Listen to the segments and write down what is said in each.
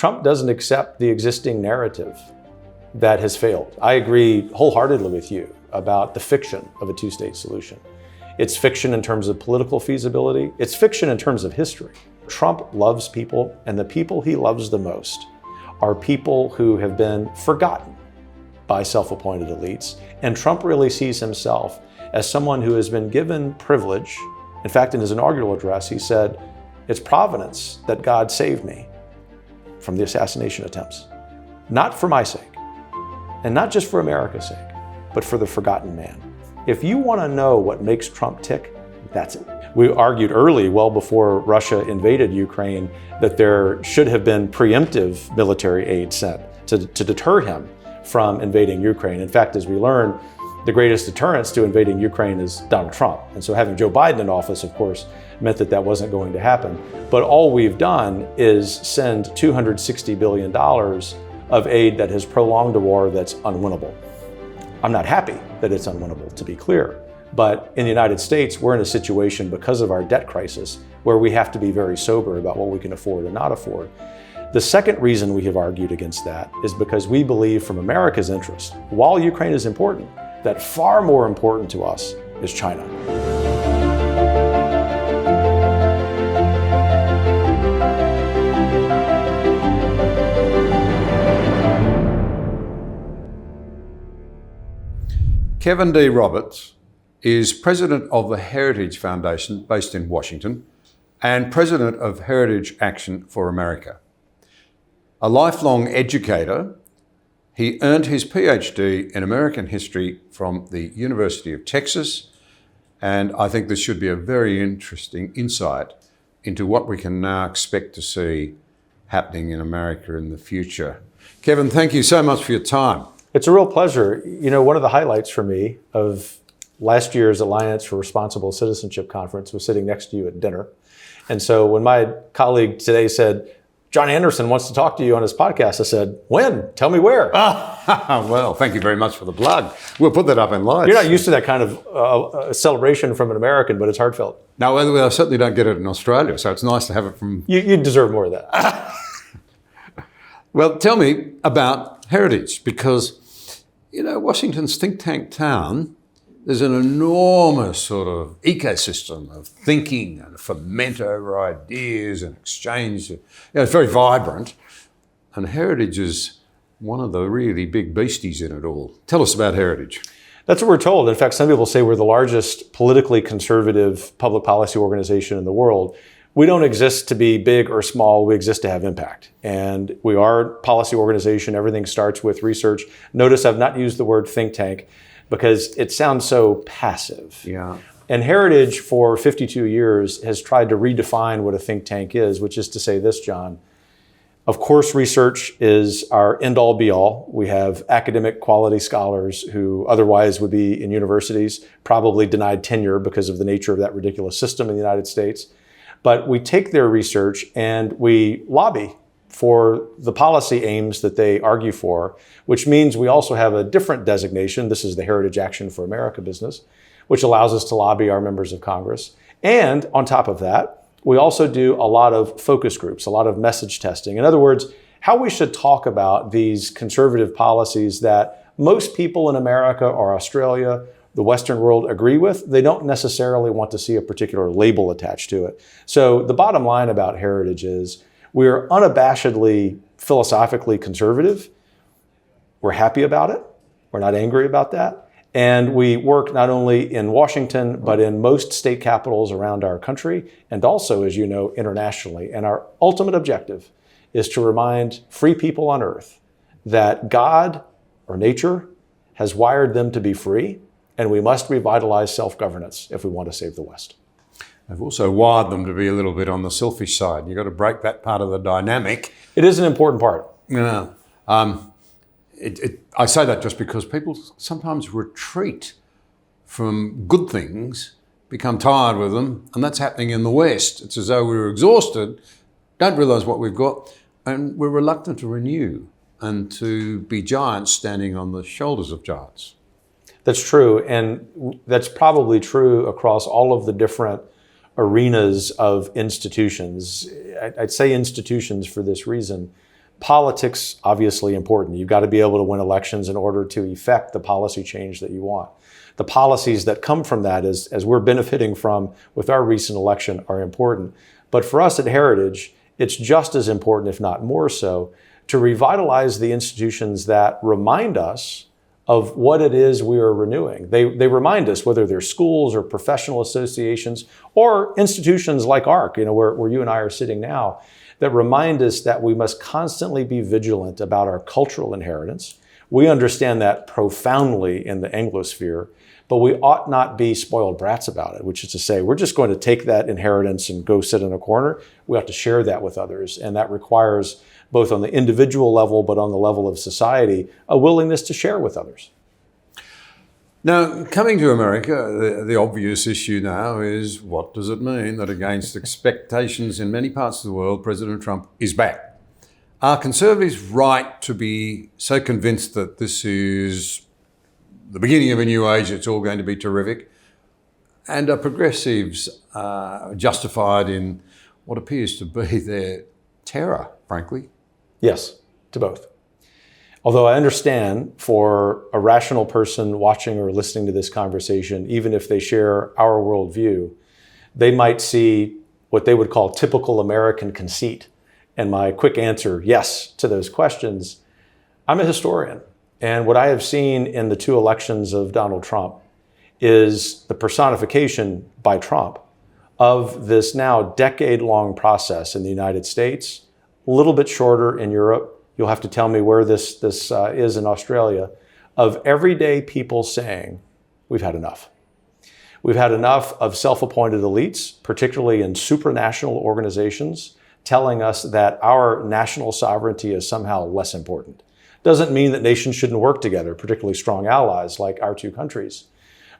Trump doesn't accept the existing narrative that has failed. I agree wholeheartedly with you about the fiction of a two-state solution. It's fiction in terms of political feasibility. It's fiction in terms of history. Trump loves people, and the people he loves the most are people who have been forgotten by self-appointed elites. And Trump really sees himself as someone who has been given privilege. In fact, in his inaugural address, he said, "It's providence that God saved me from the assassination attempts, not for my sake, and not just for America's sake, but for the forgotten man." If you want to know what makes Trump tick, that's it. We argued early, well before Russia invaded Ukraine, that there should have been preemptive military aid sent to deter him from invading Ukraine. In fact, as we learned, the greatest deterrence to invading Ukraine is Donald Trump. And so having Joe Biden in office, of course, meant that that wasn't going to happen. But all we've done is send $260 billion of aid that has prolonged a war that's unwinnable. I'm not happy that it's unwinnable, to be clear. But in the United States, we're in a situation because of our debt crisis where we have to be very sober about what we can afford and not afford. The second reason we have argued against that is because we believe from America's interest, while Ukraine is important, that far more important to us is China. Kevin D. Roberts is president of the Heritage Foundation based in Washington and president of Heritage Action for America. A lifelong educator, he earned his PhD in American history from the University of Texas, and I think this should be a very interesting insight into what we can now expect to see happening in America in the future. Kevin, thank you so much for your time. It's a real pleasure. You know, one of the highlights for me of last year's Alliance for Responsible Citizenship Conference was sitting next to you at dinner. And so when my colleague today said, "John Anderson wants to talk to you on his podcast," I said, "When? Tell me where." Well, thank you very much for the plug. We'll put that up in lights. You're not used to that kind of celebration from an American, but it's heartfelt. No, I certainly don't get it in Australia, so it's nice to have it from... You deserve more of that. Well, tell me about Heritage, because, you know, Washington's think tank town, there's an enormous sort of ecosystem of thinking and ferment over ideas and exchange. You know, it's very vibrant. And Heritage is one of the really big beasties in it all. Tell us about Heritage. That's what we're told. In fact, some people say we're the largest politically conservative public policy organization in the world. We don't exist to be big or small. We exist to have impact. And we are a policy organization. Everything starts with research. Notice I've not used the word think tank because it sounds so passive. Yeah. And Heritage for 52 years has tried to redefine what a think tank is, which is to say this, John. Of course, research is our end-all be-all. We have academic quality scholars who otherwise would be in universities, probably denied tenure because of the nature of that ridiculous system in the United States. But we take their research and we lobby for the policy aims that they argue for, which means we also have a different designation. This is the Heritage Action for America business, which allows us to lobby our members of Congress. And on top of that, we also do a lot of focus groups, a lot of message testing. In other words, how we should talk about these conservative policies that most people in America or Australia, the Western world agree with. They don't necessarily want to see a particular label attached to it. So the bottom line about Heritage is we're unabashedly philosophically conservative. We're happy about it. We're not angry about that. And we work not only in Washington, but in most state capitals around our country, and also, as you know, internationally. And our ultimate objective is to remind free people on earth that God or nature has wired them to be free, and we must revitalize self-governance if we want to save the West. They've also wired them to be a little bit on the selfish side. You've got to break that part of the dynamic. It is an important part. Yeah. I say that just because people sometimes retreat from good things, become tired with them, and that's happening in the West. It's as though we're exhausted, don't realise what we've got, and we're reluctant to renew and to be giants standing on the shoulders of giants. That's true, and that's probably true across all of the different arenas of institutions. I'd say institutions for this reason, Politics, obviously important. You've got to be able to win elections in order to effect the policy change that you want. The policies that come from that, as we're benefiting from with our recent election, are important. But for us at Heritage, it's just as important, if not more so, to revitalize the institutions that remind us of what it is we are renewing. They remind us, whether they're schools or professional associations or institutions like ARC, where you and I are sitting now, that remind us that we must constantly be vigilant about our cultural inheritance. We understand that profoundly in the Anglosphere, but we ought not be spoiled brats about it, which is to say, we're just going to take that inheritance and go sit in a corner. We have to share that with others. And that requires, both on the individual level, but on the level of society, a willingness to share with others. Now, coming to America, the obvious issue now is, what does it mean that against expectations in many parts of the world, President Trump is back? Are conservatives right to be so convinced that this is the beginning of a new age, it's all going to be terrific? And are progressives justified in what appears to be their terror, frankly? Yes, to both. Although I understand for a rational person watching or listening to this conversation, even if they share our worldview, they might see what they would call typical American conceit. And my quick answer, yes, to those questions. I'm a historian. And what I have seen in the 2 elections of Donald Trump is the personification by Trump of this now decade-long process in the United States, a little bit shorter in Europe. You'll have to tell me where this is in Australia, of everyday people saying, we've had enough. We've had enough of self-appointed elites, particularly in supranational organizations, telling us that our national sovereignty is somehow less important. Doesn't mean that nations shouldn't work together, particularly strong allies like our 2 countries.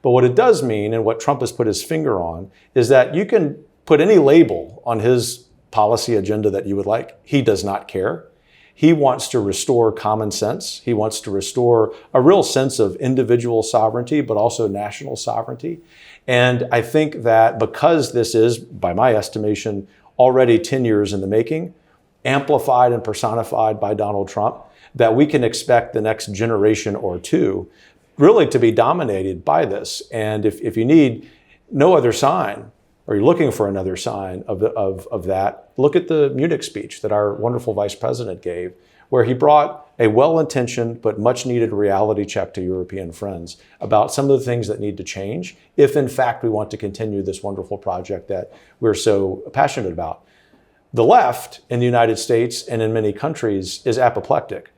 But what it does mean, and what Trump has put his finger on, is that you can put any label on his policy agenda that you would like. He does not care. He wants to restore common sense. He wants to restore a real sense of individual sovereignty, but also national sovereignty. And I think that because this is, by my estimation, already 10 years in the making, amplified and personified by Donald Trump, that we can expect the next generation or 2 really to be dominated by this. And if you need no other sign, or you're looking for another sign of that, look at the Munich speech that our wonderful vice president gave, where he brought a well-intentioned but much-needed reality check to European friends about some of the things that need to change if, in fact, we want to continue this wonderful project that we're so passionate about. The left in the United States and in many countries is apoplectic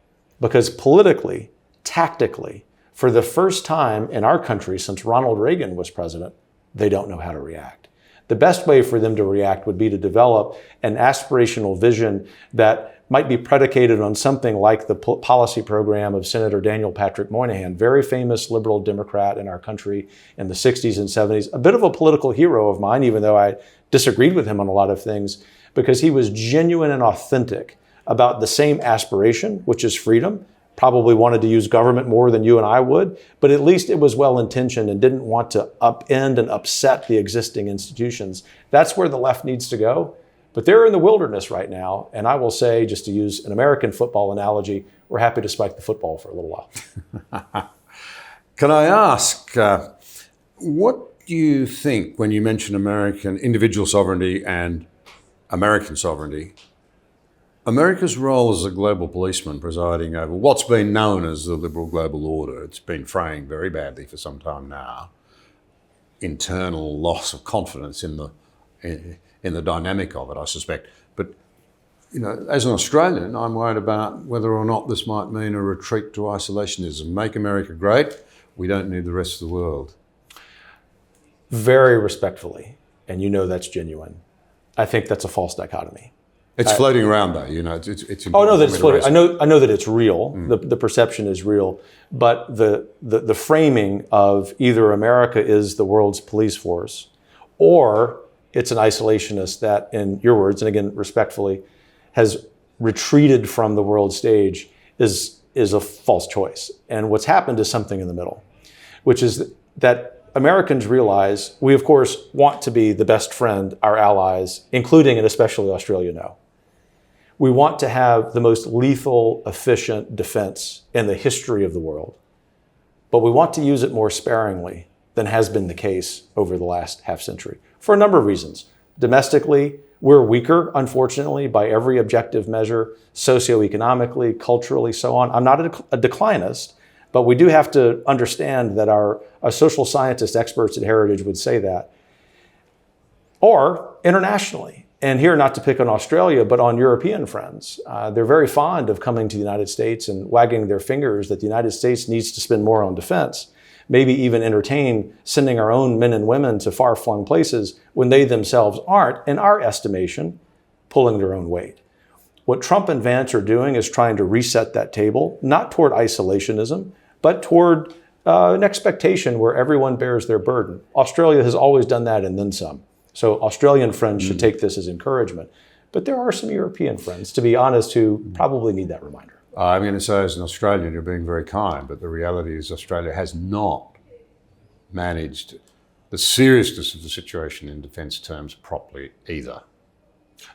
because politically, tactically, for the first time in our country since Ronald Reagan was president, they don't know how to react. The best way for them to react would be to develop an aspirational vision that might be predicated on something like the policy program of Senator Daniel Patrick Moynihan, very famous liberal Democrat in our country in the 60s and 70s, a bit of a political hero of mine, even though I disagreed with him on a lot of things, because he was genuine and authentic about the same aspiration, which is freedom. Probably wanted to use government more than you and I would, but at least it was well-intentioned and didn't want to upend and upset the existing institutions. That's where the left needs to go. But they're in the wilderness right now. And I will say, just to use an American football analogy, we're happy to spike the football for a little while. Can I ask, what do you think when you mention American individual sovereignty and American sovereignty, America's role as a global policeman presiding over what's been known as the liberal global order? It's been fraying very badly for some time now. Internal loss of confidence in the dynamic of it, I suspect. But as an Australian, I'm worried about whether or not this might mean a retreat to isolationism. Make America great. We don't need the rest of the world. Very respectfully, and that's genuine, I think that's a false dichotomy. It's floating around, though. It's oh no, that it's floating. I know that it's real. The perception is real, but the framing of either America is the world's police force, or it's an isolationist that, in your words, and again respectfully, has retreated from the world stage is a false choice. And what's happened is something in the middle, which is that Americans realize we, of course, want to be the best friend our allies, including and especially Australia, know. We want to have the most lethal, efficient defense in the history of the world, but we want to use it more sparingly than has been the case over the last half century for a number of reasons. Domestically, we're weaker, unfortunately, by every objective measure, socioeconomically, culturally, so on. I'm not a declinist, but we do have to understand that our social scientist experts at Heritage would say that. Or internationally. And here, not to pick on Australia, but on European friends. They're very fond of coming to the United States and wagging their fingers that the United States needs to spend more on defense, maybe even entertain sending our own men and women to far-flung places when they themselves aren't, in our estimation, pulling their own weight. What Trump and Vance are doing is trying to reset that table, not toward isolationism, but toward an expectation where everyone bears their burden. Australia has always done that and then some. So Australian friends should take this as encouragement. But there are some European friends, to be honest, who probably need that reminder. I'm going to say, as an Australian, you're being very kind, but the reality is Australia has not managed the seriousness of the situation in defence terms properly either.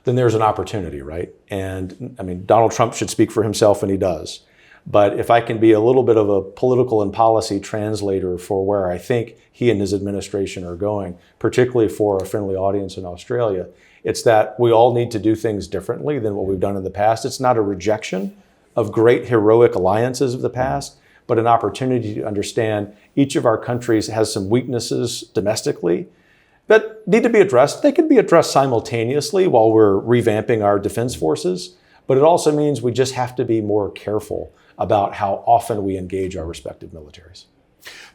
Then there's an opportunity, right? And I mean, Donald Trump should speak for himself, and he does. But if I can be a little bit of a political and policy translator for where I think he and his administration are going, particularly for a friendly audience in Australia, it's that we all need to do things differently than what we've done in the past. It's not a rejection of great heroic alliances of the past, but an opportunity to understand each of our countries has some weaknesses domestically that need to be addressed. They can be addressed simultaneously while we're revamping our defense forces, but it also means we just have to be more careful about how often we engage our respective militaries.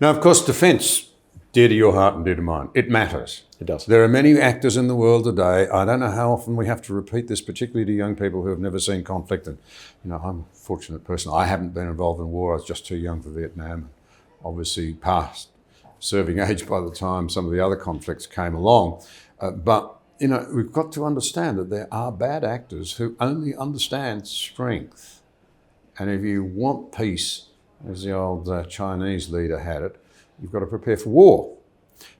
Now, of course, defence, dear to your heart and dear to mine, it matters. It does. There are many actors in the world today. I don't know how often we have to repeat this, particularly to young people who have never seen conflict. And, I'm a fortunate person. I haven't been involved in war. I was just too young for Vietnam. Obviously past serving age by the time some of the other conflicts came along. But we've got to understand that there are bad actors who only understand strength. And if you want peace, as the old Chinese leader had it, you've got to prepare for war.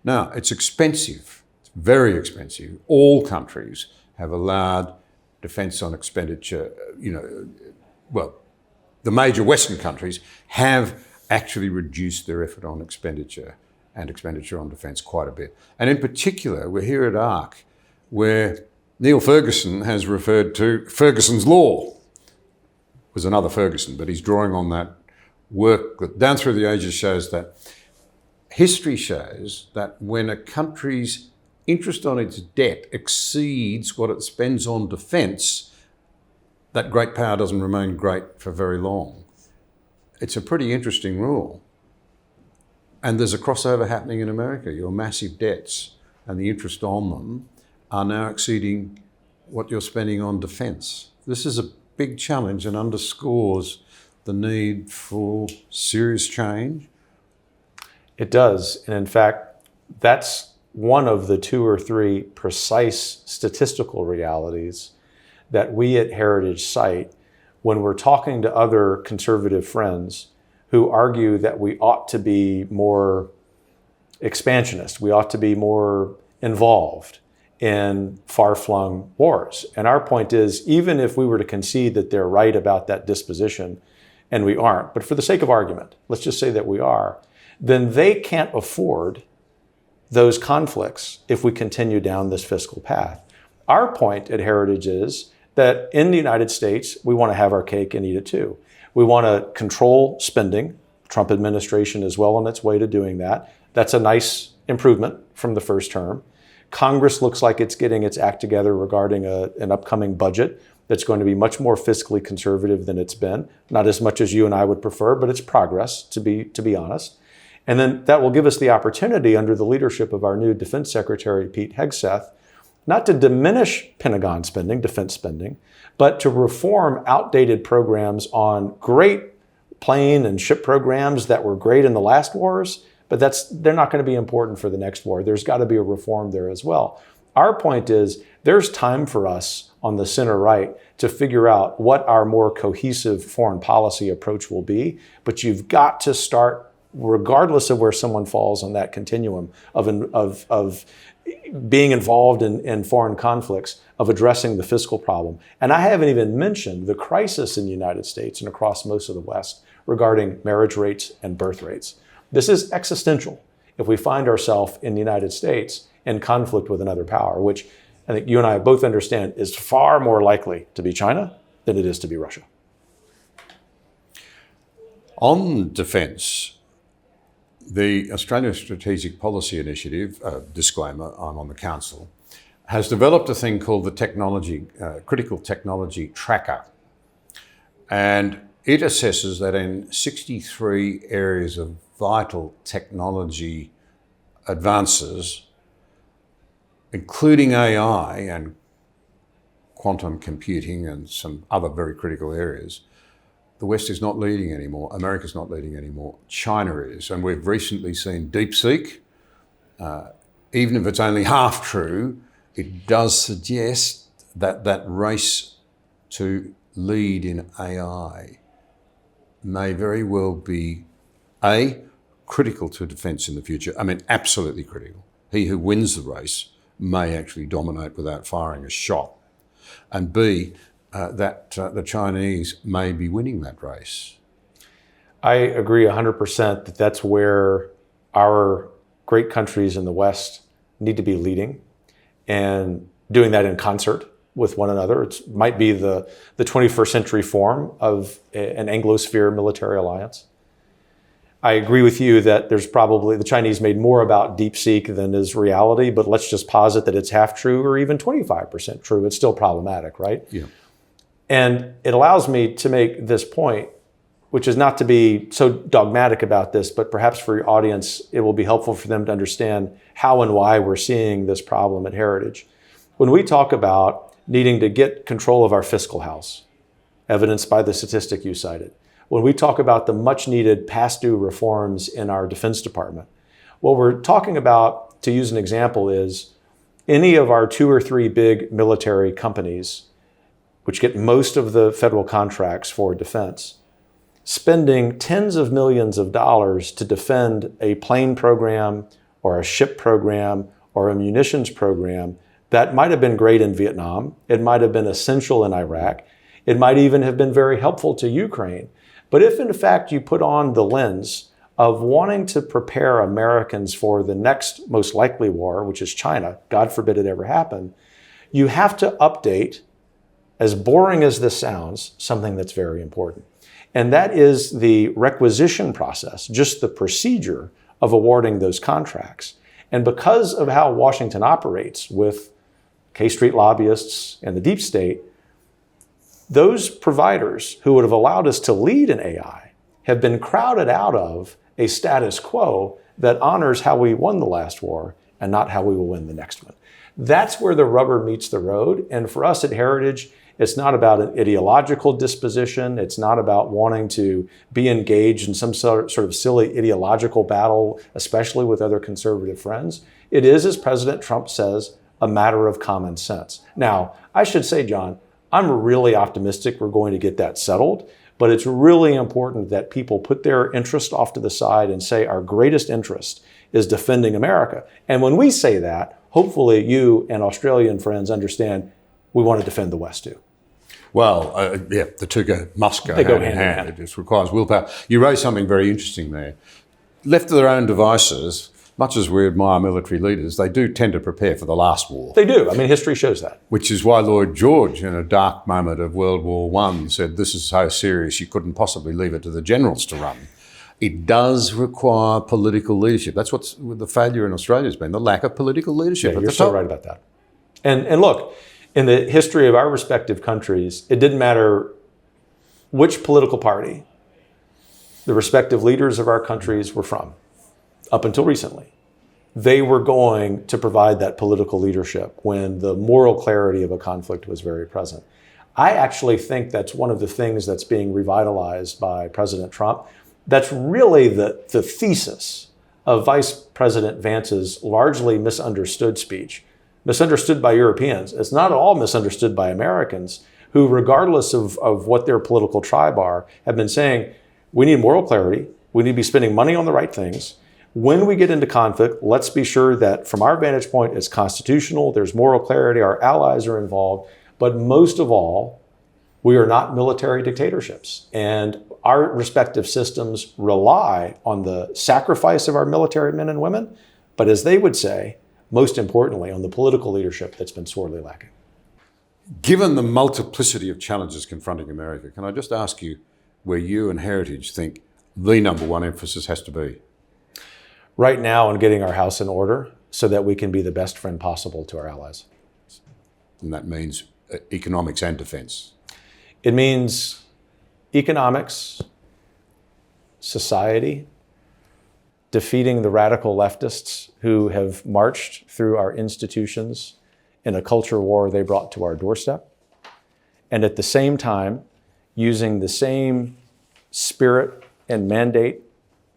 Now, it's expensive. It's very expensive. All countries have allowed defence on expenditure. The major Western countries have actually reduced their effort on expenditure and expenditure on defence quite a bit. And in particular, we're here at ARC, where Neil Ferguson has referred to Ferguson's Law. Was another Ferguson, but he's drawing on that work that down through the ages shows that history shows that when a country's interest on its debt exceeds what it spends on defence, that great power doesn't remain great for very long. It's a pretty interesting rule. And there's a crossover happening in America. Your massive debts and the interest on them are now exceeding what you're spending on defence. This is a big challenge and underscores the need for serious change. It does. And in fact, that's one of the 2 or 3 precise statistical realities that we at Heritage cite when we're talking to other conservative friends who argue that we ought to be more expansionist, we ought to be more involved in far-flung wars. And our point is, even if we were to concede that they're right about that disposition, and we aren't, but for the sake of argument, let's just say that we are, then they can't afford those conflicts if we continue down this fiscal path. Our point at Heritage is that in the United States, we want to have our cake and eat it too. We want to control spending. The Trump administration is well on its way to doing that. That's a nice improvement from the first term. Congress looks like it's getting its act together regarding an upcoming budget that's going to be much more fiscally conservative than it's been. Not as much as you and I would prefer, but it's progress, to be honest. And then that will give us the opportunity, under the leadership of our new Defense Secretary, Pete Hegseth, not to diminish Pentagon spending, defense spending, but to reform outdated programs on great plane and ship programs that were great in the last wars, but they're not going to be important for the next war. There's got to be a reform there as well. Our point is there's time for us on the center right to figure out what our more cohesive foreign policy approach will be, but you've got to start, regardless of where someone falls on that continuum of being involved in foreign conflicts, of addressing the fiscal problem. And I haven't even mentioned the crisis in the United States and across most of the West regarding marriage rates and birth rates. This is existential if we find ourselves in the United States in conflict with another power, which I think you and I both understand is far more likely to be China than it is to be Russia. On defence, the Australia Strategic Policy Initiative, disclaimer, I'm on the council, has developed a thing called the Critical Technology Tracker. And it assesses that in 63 areas of vital technology advances, including AI and quantum computing and some other very critical areas, the West is not leading anymore. America's not leading anymore. China is. And we've recently seen DeepSeek. Even if it's only half true, it does suggest that that race to lead in AI may very well be, A, critical to defence in the future. I mean, absolutely critical. He who wins the race may actually dominate without firing a shot. And B, that the Chinese may be winning that race. I agree 100% that that's where our great countries in the West need to be leading and doing that in concert with one another. It might be the 21st century form of an Anglosphere military alliance. I agree with you that there's probably, the Chinese made more about DeepSeek than is reality, but let's just posit that it's half true or even 25% true. It's still problematic, right? Yeah. And it allows me to make this point, which is not to be so dogmatic about this, but perhaps for your audience, it will be helpful for them to understand how and why we're seeing this problem at Heritage. When we talk about needing to get control of our fiscal house, evidenced by the statistic you cited, when we talk about the much needed past due reforms in our Defense Department, what we're talking about, to use an example, is any of our 2 or 3 big military companies, which get most of the federal contracts for defense, spending tens of millions of dollars to defend a plane program or a ship program or a munitions program that might have been great in Vietnam. It might have been essential in Iraq. It might even have been very helpful to Ukraine. But if in fact you put on the lens of wanting to prepare Americans for the next most likely war, which is China, God forbid it ever happen, you have to update, as boring as this sounds, something that's very important. And that is the requisition process, just the procedure of awarding those contracts. And because of how Washington operates with K Street lobbyists and the deep state, those providers who would have allowed us to lead in AI have been crowded out of a status quo that honors how we won the last war and not how we will win the next one. That's where the rubber meets the road. And for us at Heritage, it's not about an ideological disposition. It's not about wanting to be engaged in some sort of silly ideological battle, especially with other conservative friends. It is, as President Trump says, a matter of common sense. Now, I should say, John, I'm really optimistic we're going to get that settled, but it's really important that people put their interest off to the side and say our greatest interest is defending America. And when we say that, hopefully you and Australian friends understand we want to defend the West too. Well, the two must go hand in hand. It just requires willpower. You raised something very interesting there. Left to their own devices, much as we admire military leaders, they do tend to prepare for the last war. They do. I mean, history shows that. Which is why Lloyd George, in a dark moment of World War I, said this is so serious you couldn't possibly leave it to the generals to run. It does require political leadership. That's what's the failure in Australia has been, the lack of political leadership. Yeah, you're so right about that. And look, in the history of our respective countries, it didn't matter which political party the respective leaders of our countries were from, up until recently. They were going to provide that political leadership when the moral clarity of a conflict was very present. I actually think that's one of the things that's being revitalized by President Trump. That's really the thesis of Vice President Vance's largely misunderstood speech. Misunderstood by Europeans. It's not at all misunderstood by Americans who, regardless of what their political tribe are, have been saying, we need moral clarity. We need to be spending money on the right things. When we get into conflict, let's be sure that from our vantage point, it's constitutional, there's moral clarity, our allies are involved, but most of all, we are not military dictatorships. And our respective systems rely on the sacrifice of our military men and women, but as they would say, most importantly, on the political leadership that's been sorely lacking. Given the multiplicity of challenges confronting America, can I just ask you where you and Heritage think the number one emphasis has to be? Right now, on getting our house in order so that we can be the best friend possible to our allies. And that means economics and defense. It means economics, society, defeating the radical leftists who have marched through our institutions in a culture war they brought to our doorstep, and at the same time, using the same spirit and mandate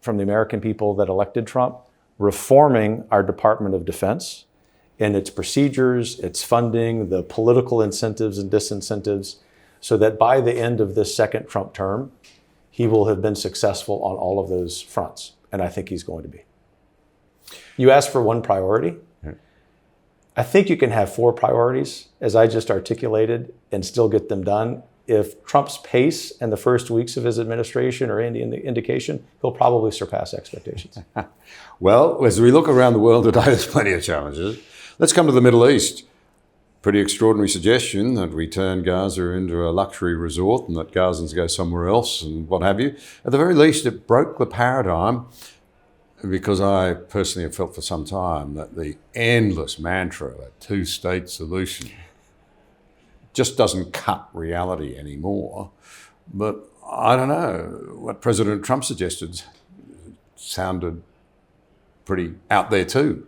from the American people that elected Trump, reforming our Department of Defense and its procedures, its funding, the political incentives and disincentives, so that by the end of this second Trump term, he will have been successful on all of those fronts. And I think he's going to be. You asked for one priority. I think you can have 4 priorities, as I just articulated, and still get them done. If Trump's pace and the first weeks of his administration are any indication, he'll probably surpass expectations. Well, as we look around the world today, there's plenty of challenges. Let's come to the Middle East. Pretty extraordinary suggestion that we turn Gaza into a luxury resort and that Gazans go somewhere else and what have you. At the very least, it broke the paradigm, because I personally have felt for some time that the endless mantra of a two-state solution just doesn't cut reality anymore. But I don't know, what President Trump suggested sounded pretty out there too.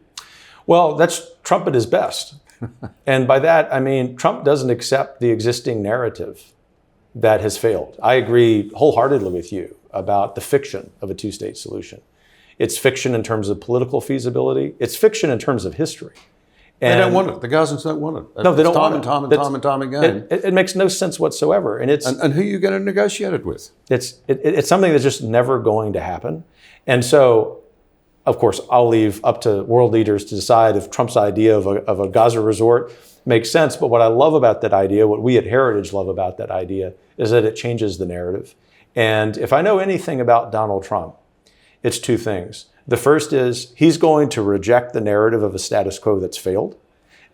Well, that's Trump at his best. And by that, I mean, Trump doesn't accept the existing narrative that has failed. I agree wholeheartedly with you about the fiction of a two-state solution. It's fiction in terms of political feasibility. It's fiction in terms of history. And they don't want it. The Gazans don't want it. No, they don't want it. Time again. It makes no sense whatsoever. And who are you going to negotiate it with? It's something that's just never going to happen. And so, of course, I'll leave up to world leaders to decide if Trump's idea of a Gaza resort makes sense. But what I love about that idea, what we at Heritage love about that idea, is that it changes the narrative. And if I know anything about Donald Trump, it's 2 things. The first is he's going to reject the narrative of a status quo that's failed.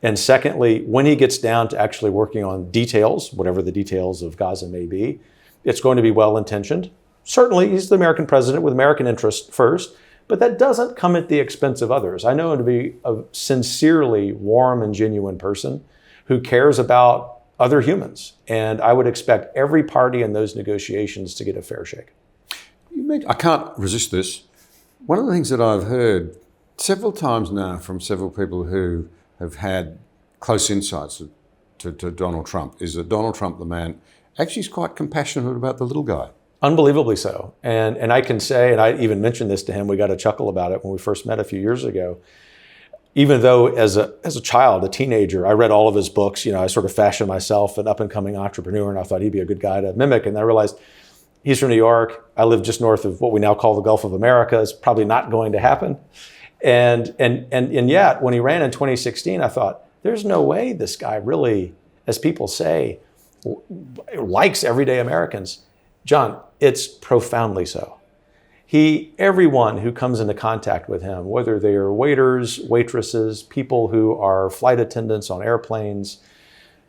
And secondly, when he gets down to actually working on details, whatever the details of Gaza may be, it's going to be well-intentioned. Certainly, he's the American president with American interests first, but that doesn't come at the expense of others. I know him to be a sincerely warm and genuine person who cares about other humans. And I would expect every party in those negotiations to get a fair shake. I can't resist this. One of the things that I've heard several times now from several people who have had close insights to Donald Trump is that Donald Trump, the man, actually is quite compassionate about the little guy. Unbelievably so. And I can say, and I even mentioned this to him, we got a chuckle about it when we first met a few years ago. Even though as a child, a teenager, I read all of his books, I sort of fashioned myself an up-and-coming entrepreneur, and I thought he'd be a good guy to mimic. And I realized he's from New York. I live just north of what we now call the Gulf of America. It's probably not going to happen. And yet, when he ran in 2016, I thought, there's no way this guy really, as people say, likes everyday Americans. John, it's profoundly so. Everyone who comes into contact with him, whether they are waiters, waitresses, people who are flight attendants on airplanes,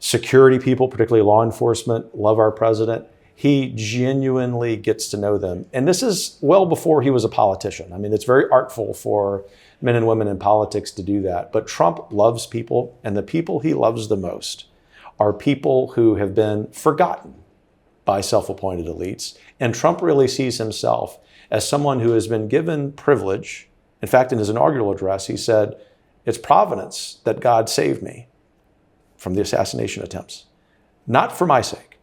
security people, particularly law enforcement, love our president. He genuinely gets to know them. And this is well before he was a politician. I mean, it's very artful for men and women in politics to do that. But Trump loves people, and the people he loves the most are people who have been forgotten by self-appointed elites. And Trump really sees himself as someone who has been given privilege. In fact, in his inaugural address, he said, it's providence that God saved me from the assassination attempts, not for my sake.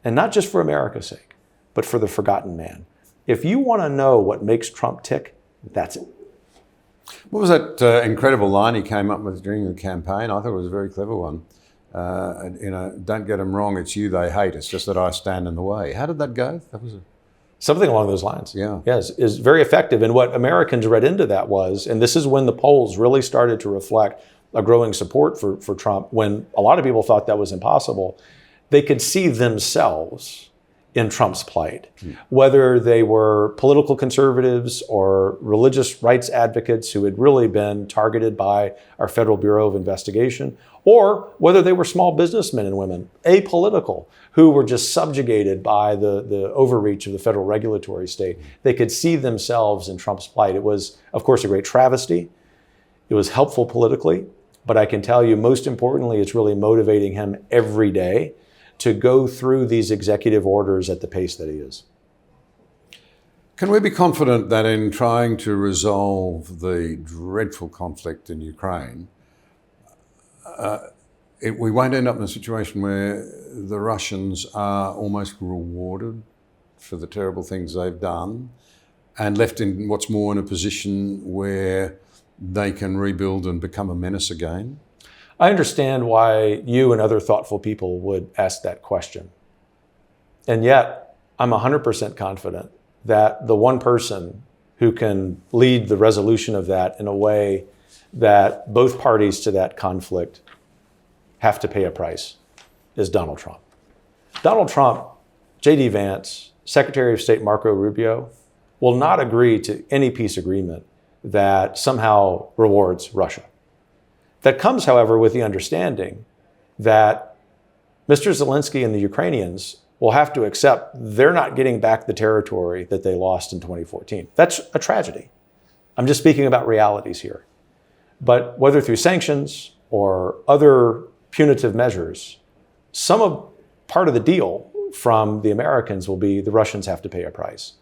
And not just for America's sake, but for the forgotten man. If you want to know what makes Trump tick, that's it. What was that incredible line he came up with during the campaign? I thought it was a very clever one. Don't get them wrong, it's you they hate. It's just that I stand in the way. How did that go? Something along those lines. Yeah. Yes, is very effective. And what Americans read into that was, and this is when the polls really started to reflect a growing support for Trump, when a lot of people thought that was impossible, they could see themselves in Trump's plight, whether they were political conservatives or religious rights advocates who had really been targeted by our Federal Bureau of Investigation, or whether they were small businessmen and women, apolitical, who were just subjugated by the overreach of the federal regulatory state. They could see themselves in Trump's plight. It was, of course, a great travesty. It was helpful politically, but I can tell you, most importantly, it's really motivating him every day to go through these executive orders at the pace that he is. Can we be confident that in trying to resolve the dreadful conflict in Ukraine, we won't end up in a situation where the Russians are almost rewarded for the terrible things they've done and left in what's more in a position where they can rebuild and become a menace again? I understand why you and other thoughtful people would ask that question. And yet, I'm 100% confident that the one person who can lead the resolution of that in a way that both parties to that conflict have to pay a price is Donald Trump. Donald Trump, J.D. Vance, Secretary of State Marco Rubio will not agree to any peace agreement that somehow rewards Russia. That comes, however, with the understanding that Mr. Zelensky and the Ukrainians will have to accept they're not getting back the territory that they lost in 2014. That's a tragedy. I'm just speaking about realities here. But whether through sanctions or other punitive measures, part of the deal from the Americans will be the Russians have to pay a price.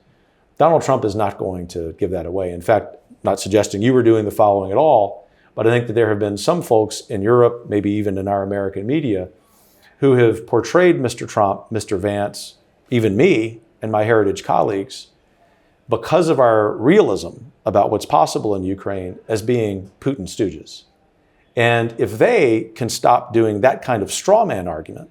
Donald Trump is not going to give that away. In fact, not suggesting you were doing the following at all, but I think that there have been some folks in Europe, maybe even in our American media, who have portrayed Mr. Trump, Mr. Vance, even me and my heritage colleagues, because of our realism about what's possible in Ukraine, as being Putin stooges. And if they can stop doing that kind of straw man argument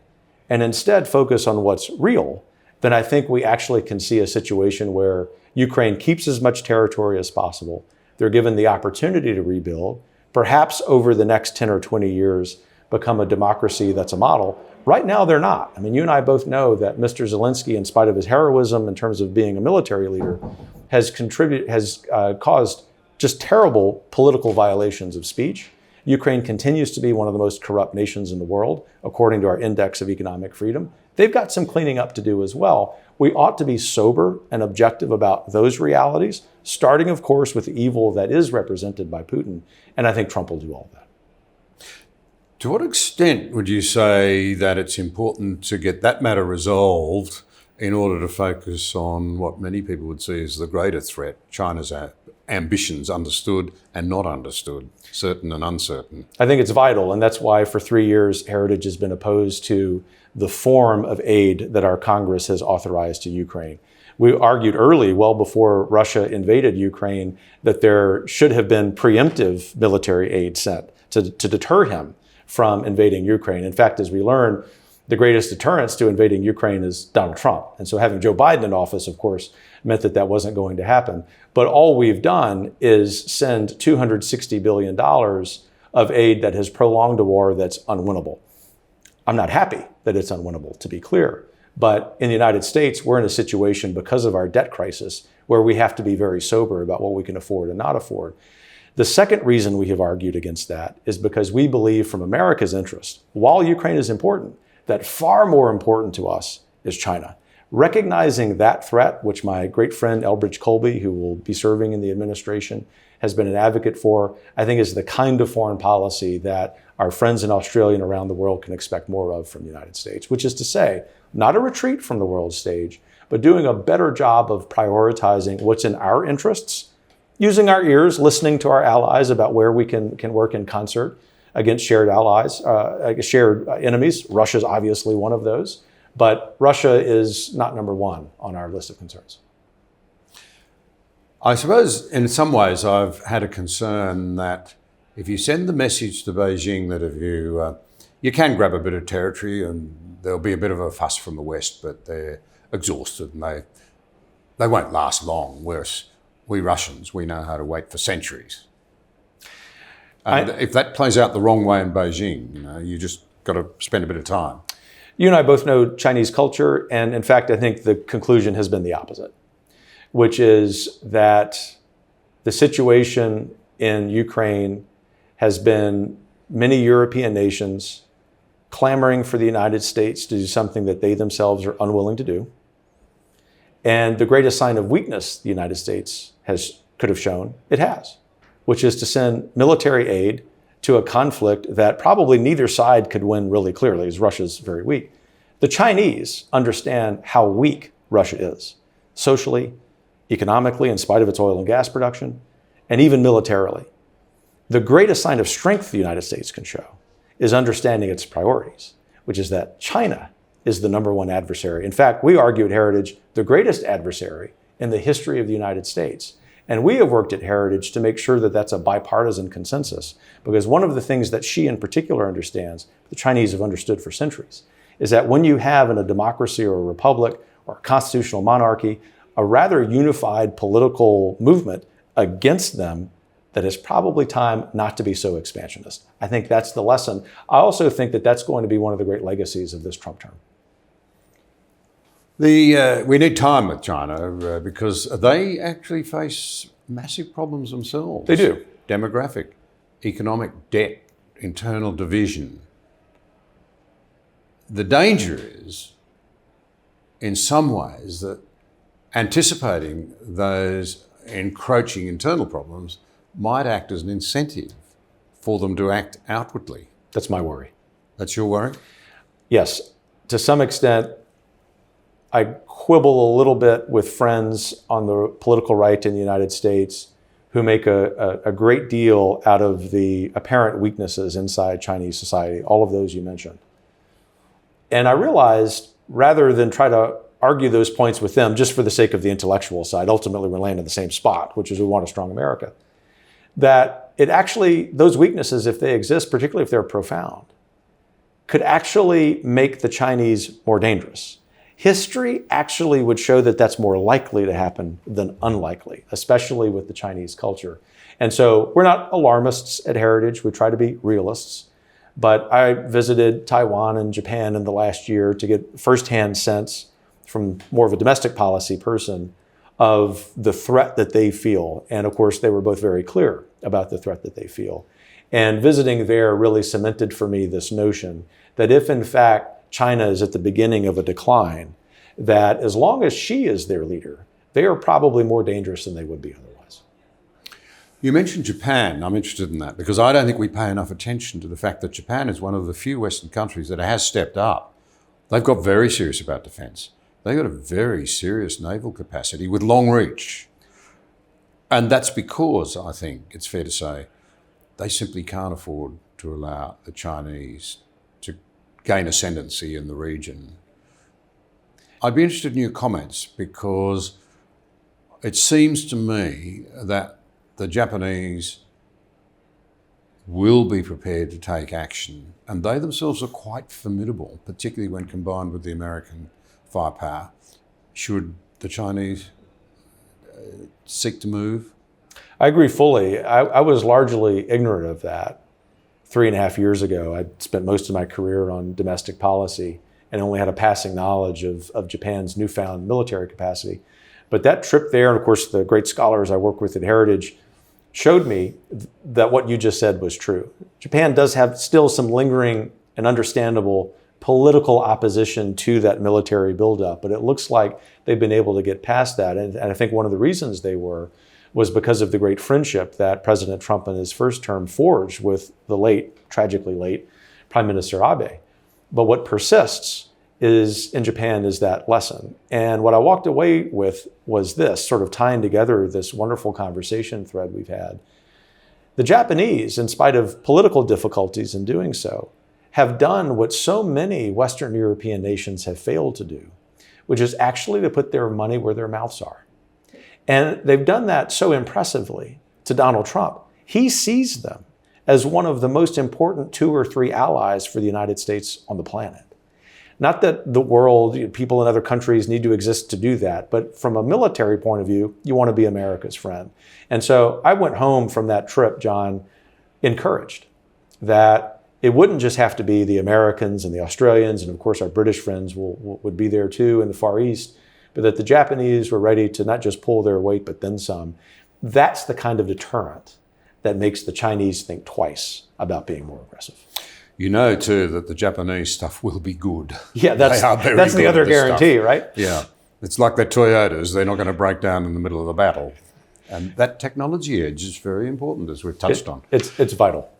and instead focus on what's real, then I think we actually can see a situation where Ukraine keeps as much territory as possible. They're given the opportunity to rebuild, perhaps over the next 10 or 20 years, become a democracy that's a model. Right now, they're not. I mean, you and I both know that Mr. Zelensky, in spite of his heroism in terms of being a military leader, has caused just terrible political violations of speech. Ukraine continues to be one of the most corrupt nations in the world, according to our Index of Economic Freedom. They've got some cleaning up to do as well. We ought to be sober and objective about those realities, starting, of course, with the evil that is represented by Putin. And I think Trump will do all of that. To what extent would you say that it's important to get that matter resolved in order to focus on what many people would see as the greater threat, China's ambitions, understood and not understood, certain and uncertain? I think it's vital, and that's why for 3 years, Heritage has been opposed to the form of aid that our Congress has authorized to Ukraine. We argued early, well before Russia invaded Ukraine, that there should have been preemptive military aid sent to deter him from invading Ukraine. In fact, as we learned, the greatest deterrence to invading Ukraine is Donald Trump. And so having Joe Biden in office, of course, meant that that wasn't going to happen. But all we've done is send $260 billion of aid that has prolonged a war that's unwinnable. I'm not happy that it's unwinnable, to be clear. But in the United States, we're in a situation because of our debt crisis where we have to be very sober about what we can afford and not afford. The second reason we have argued against that is because we believe from America's interest, while Ukraine is important, that far more important to us is China. Recognizing that threat, which my great friend Elbridge Colby, who will be serving in the administration, has been an advocate for, I think is the kind of foreign policy that our friends in Australia and around the world can expect more of from the United States, which is to say, not a retreat from the world stage, but doing a better job of prioritizing what's in our interests, using our ears, listening to our allies about where we can work in concert against shared allies, shared enemies. Russia's obviously one of those, but Russia is not number one on our list of concerns. I suppose in some ways I've had a concern that if you send the message to Beijing that if you can grab a bit of territory and there'll be a bit of a fuss from the West, but they're exhausted and they won't last long, whereas we Russians, we know how to wait for centuries. And if that plays out the wrong way in Beijing, you just got to spend a bit of time. You and I both know Chinese culture, and in fact, I think the conclusion has been the opposite, which is that the situation in Ukraine has been many European nations clamoring for the United States to do something that they themselves are unwilling to do. And the greatest sign of weakness the United States could have shown, it has, which is to send military aid to a conflict that probably neither side could win really clearly, as Russia's very weak. The Chinese understand how weak Russia is, socially, economically, in spite of its oil and gas production, and even militarily. The greatest sign of strength the United States can show is understanding its priorities, which is that China is the number one adversary. In fact, we argue at Heritage, the greatest adversary in the history of the United States. And we have worked at Heritage to make sure that that's a bipartisan consensus, because one of the things that Xi in particular understands, the Chinese have understood for centuries, is that when you have in a democracy or a republic or a constitutional monarchy, a rather unified political movement against them, that it's probably time not to be so expansionist. I think that's the lesson. I also think that that's going to be one of the great legacies of this Trump term. We need time with China because they actually face massive problems themselves. They do. Demographic, economic debt, internal division. The danger is, in some ways, that anticipating those encroaching internal problems might act as an incentive for them to act outwardly. That's my worry. That's your worry? Yes. To some extent, I quibble a little bit with friends on the political right in the United States who make a great deal out of the apparent weaknesses inside Chinese society, all of those you mentioned. And I realized, rather than try to argue those points with them just for the sake of the intellectual side, ultimately we land in the same spot, which is we want a strong America, that it actually, those weaknesses, if they exist, particularly if they're profound, could actually make the Chinese more dangerous. History actually would show that that's more likely to happen than unlikely, especially with the Chinese culture. And so we're not alarmists at Heritage. We try to be realists. But I visited Taiwan and Japan in the last year to get firsthand sense from more of a domestic policy person of the threat that they feel. And of course, they were both very clear about the threat that they feel. And visiting there really cemented for me this notion that if in fact China is at the beginning of a decline, that as long as Xi is their leader, they are probably more dangerous than they would be otherwise. You mentioned Japan. I'm interested in that because I don't think we pay enough attention to the fact that Japan is one of the few Western countries that has stepped up. They've got very serious about defence. They've got a very serious naval capacity with long reach. And that's because, I think, it's fair to say, they simply can't afford to allow the Chinese to gain ascendancy in the region. I'd be interested in your comments because it seems to me that the Japanese will be prepared to take action, and they themselves are quite formidable, particularly when combined with the American firepower, should the Chinese seek to move? I agree fully. I was largely ignorant of that 3.5 years ago. I spent most of my career on domestic policy and only had a passing knowledge of Japan's newfound military capacity. But that trip there, and of course the great scholars I work with at Heritage, showed me that what you just said was true. Japan does have still some lingering and understandable political opposition to that military buildup, but it looks like they've been able to get past that. And I think one of the reasons they was because of the great friendship that President Trump in his first term forged with the tragically late, Prime Minister Abe. But what persists in Japan is that lesson. And what I walked away with was this, sort of tying together this wonderful conversation thread we've had. The Japanese, in spite of political difficulties in doing so, have done what so many Western European nations have failed to do, which is actually to put their money where their mouths are. And they've done that so impressively to Donald Trump. He sees them as one of the most important 2 or 3 allies for the United States on the planet. Not that the world, people in other countries need to exist to do that, but from a military point of view, you want to be America's friend. And so I went home from that trip, John, encouraged that it wouldn't just have to be the Americans and the Australians, and of course our British friends would be there too in the Far East, but that the Japanese were ready to not just pull their weight, but then some. That's the kind of deterrent that makes the Chinese think twice about being more aggressive. You know, too, that the Japanese stuff will be good. Yeah, that's the other guarantee, stuff. Right? Yeah. It's like their Toyotas. They're not going to break down in the middle of the battle. And that technology edge is very important, as we've touched on. It's vital.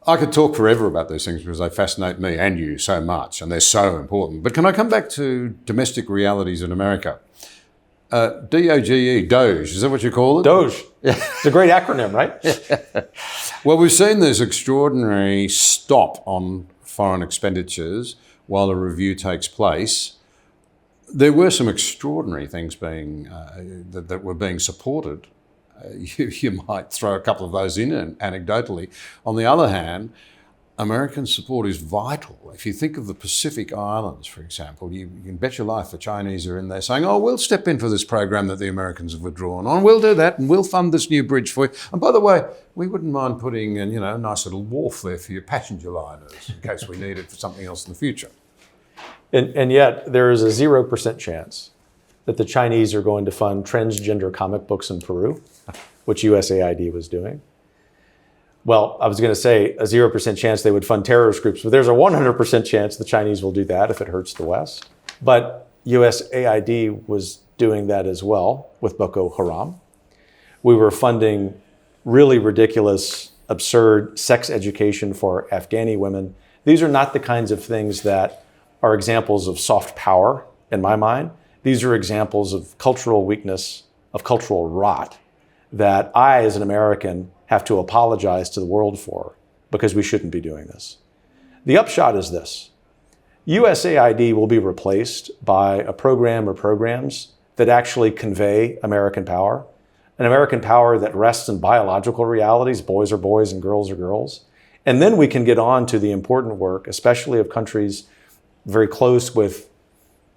I could talk forever about these things because they fascinate me and you so much, and they're so important. But can I come back to domestic realities in America? DOGE, Doge, is that what you call it? Doge. It's a great acronym, right? Well, we've seen this extraordinary stop on foreign expenditures while a review takes place. There were some extraordinary things being that were being supported. You might throw a couple of those in anecdotally. On the other hand, American support is vital. If you think of the Pacific Islands, for example, you can bet your life the Chinese are in there saying, oh, we'll step in for this program that the Americans have withdrawn on. We'll do that and we'll fund this new bridge for you. And by the way, we wouldn't mind putting in, a nice little wharf there for your passenger liners in case we need it for something else in the future. And yet there is a 0% chance that the Chinese are going to fund transgender comic books in Peru, which USAID was doing. Well, I was going to say a 0% chance they would fund terrorist groups, but there's a 100% chance the Chinese will do that if it hurts the West. But USAID was doing that as well with Boko Haram. We were funding really ridiculous, absurd sex education for Afghani women. These are not the kinds of things that are examples of soft power, in my mind. These are examples of cultural weakness, of cultural rot, that I, as an American, have to apologize to the world for because we shouldn't be doing this. The upshot is this. USAID will be replaced by a program or programs that actually convey American power, an American power that rests in biological realities, boys are boys and girls are girls. And then we can get on to the important work, especially of countries very close with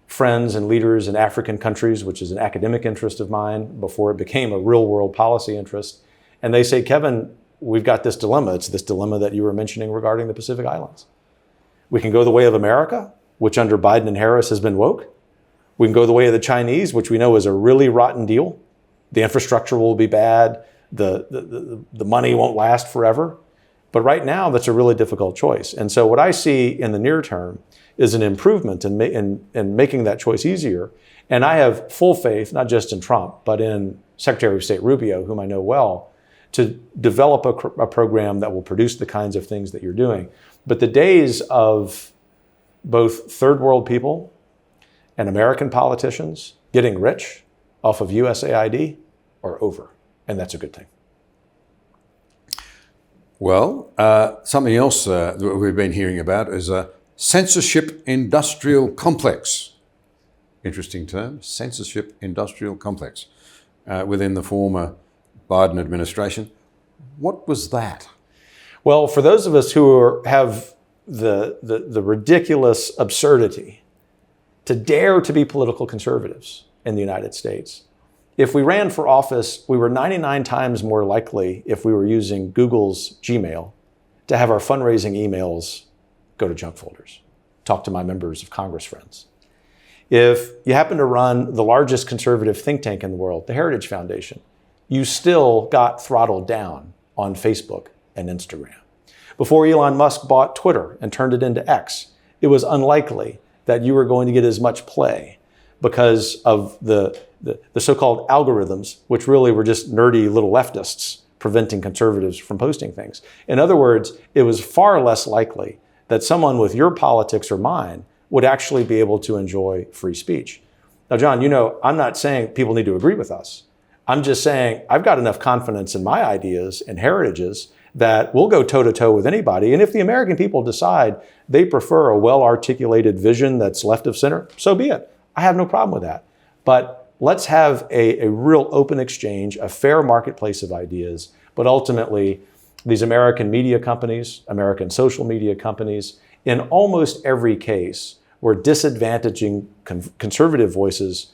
friends and leaders in African countries, which is an academic interest of mine before it became a real world policy interest. And they say, Kevin, we've got this dilemma. It's this dilemma that you were mentioning regarding the Pacific Islands. We can go the way of America, which under Biden and Harris has been woke. We can go the way of the Chinese, which we know is a really rotten deal. The infrastructure will be bad. The money won't last forever. But right now, that's a really difficult choice. And so what I see in the near term is an improvement in making that choice easier. And I have full faith, not just in Trump, but in Secretary of State Rubio, whom I know well, to develop a program that will produce the kinds of things that you're doing. But the days of both third world people and American politicians getting rich off of USAID are over. And that's a good thing. Well, something else that we've been hearing about is a censorship industrial complex. Interesting term, censorship industrial complex, within the former Biden administration. What was that? Well, for those of us who have the ridiculous absurdity to dare to be political conservatives in the United States, if we ran for office, we were 99 times more likely, if we were using Google's Gmail, to have our fundraising emails go to junk folders. Talk to my members of Congress friends. If you happen to run the largest conservative think tank in the world, the Heritage Foundation, you still got throttled down on Facebook and Instagram. Before Elon Musk bought Twitter and turned it into X, it was unlikely that you were going to get as much play because of the so-called algorithms, which really were just nerdy little leftists preventing conservatives from posting things. In other words, it was far less likely that someone with your politics or mine would actually be able to enjoy free speech. Now, John, I'm not saying people need to agree with us. I'm just saying I've got enough confidence in my ideas and heritages that we'll go toe-to-toe with anybody. And if the American people decide they prefer a well-articulated vision that's left of center, so be it. I have no problem with that. But let's have a real open exchange, a fair marketplace of ideas. But ultimately, these American media companies, American social media companies, in almost every case, we're disadvantaging conservative voices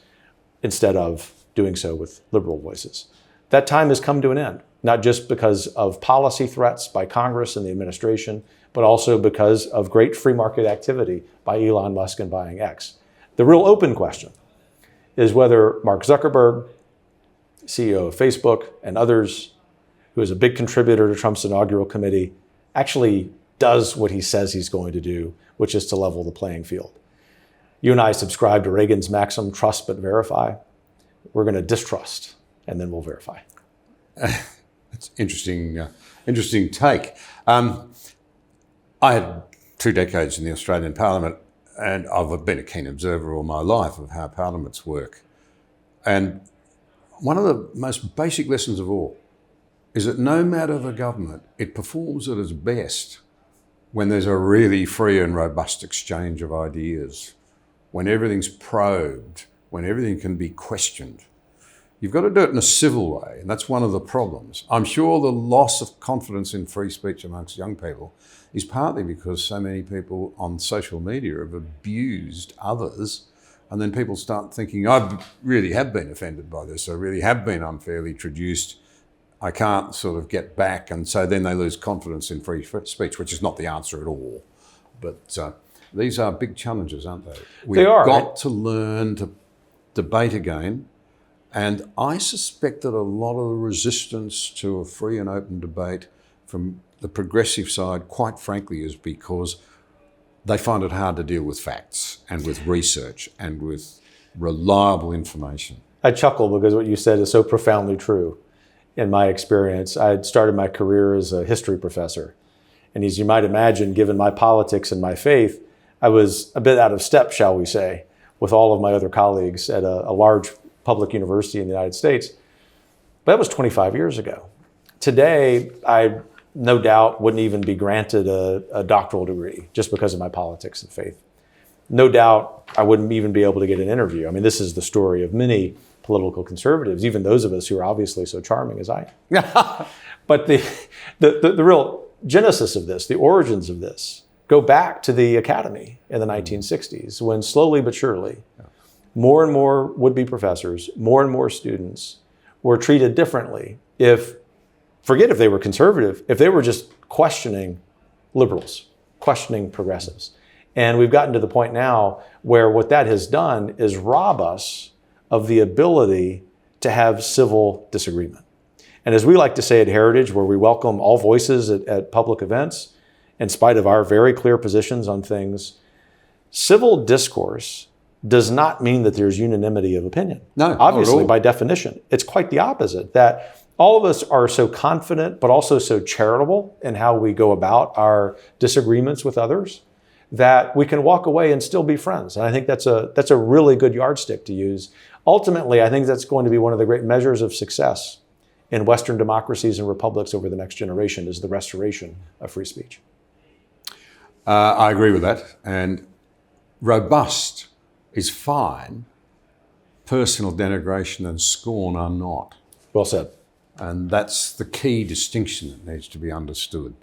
instead of doing so with liberal voices. That time has come to an end, not just because of policy threats by Congress and the administration, but also because of great free market activity by Elon Musk in buying X. The real open question is whether Mark Zuckerberg, CEO of Facebook, and others, who is a big contributor to Trump's inaugural committee, actually does what he says he's going to do, which is to level the playing field. You and I subscribe to Reagan's maxim, trust but verify. We're going to distrust, and then we'll verify. That's interesting take. I had 2 decades in the Australian Parliament, and I've been a keen observer all my life of how parliaments work. And one of the most basic lessons of all is that no matter the government, it performs at its best when there's a really free and robust exchange of ideas, when everything's probed, when everything can be questioned. You've got to do it in a civil way, and that's one of the problems. I'm sure the loss of confidence in free speech amongst young people is partly because so many people on social media have abused others, and then people start thinking, I really have been offended by this, I really have been unfairly traduced, I can't sort of get back, and so then they lose confidence in free speech, which is not the answer at all. But these are big challenges, aren't they? They are. We've got to learn to debate again. And I suspect that a lot of the resistance to a free and open debate from the progressive side, quite frankly, is because they find it hard to deal with facts and with research and with reliable information. I chuckle because what you said is so profoundly true. In my experience, I had started my career as a history professor. And as you might imagine, given my politics and my faith, I was a bit out of step, shall we say, with all of my other colleagues at a large public university in the United States. But that was 25 years ago. Today, I no doubt wouldn't even be granted a doctoral degree just because of my politics and faith. No doubt I wouldn't even be able to get an interview. I mean, this is the story of many political conservatives, even those of us who are obviously so charming as I am. But the real genesis of this, the origins of this, go back to the academy in the 1960s, when slowly but surely, more and more would-be professors, more and more students were treated differently forget if they were conservative, if they were just questioning liberals, questioning progressives. And we've gotten to the point now where what that has done is rob us of the ability to have civil disagreement. And as we like to say at Heritage, where we welcome all voices at public events, in spite of our very clear positions on things, civil discourse does not mean that there's unanimity of opinion. No, obviously, by definition, it's quite the opposite, that all of us are so confident, but also so charitable in how we go about our disagreements with others, that we can walk away and still be friends. And I think that's a really good yardstick to use. Ultimately, I think that's going to be one of the great measures of success in Western democracies and republics over the next generation, is the restoration of free speech. I agree with that. And robust is fine. Personal denigration and scorn are not. Well said. And that's the key distinction that needs to be understood.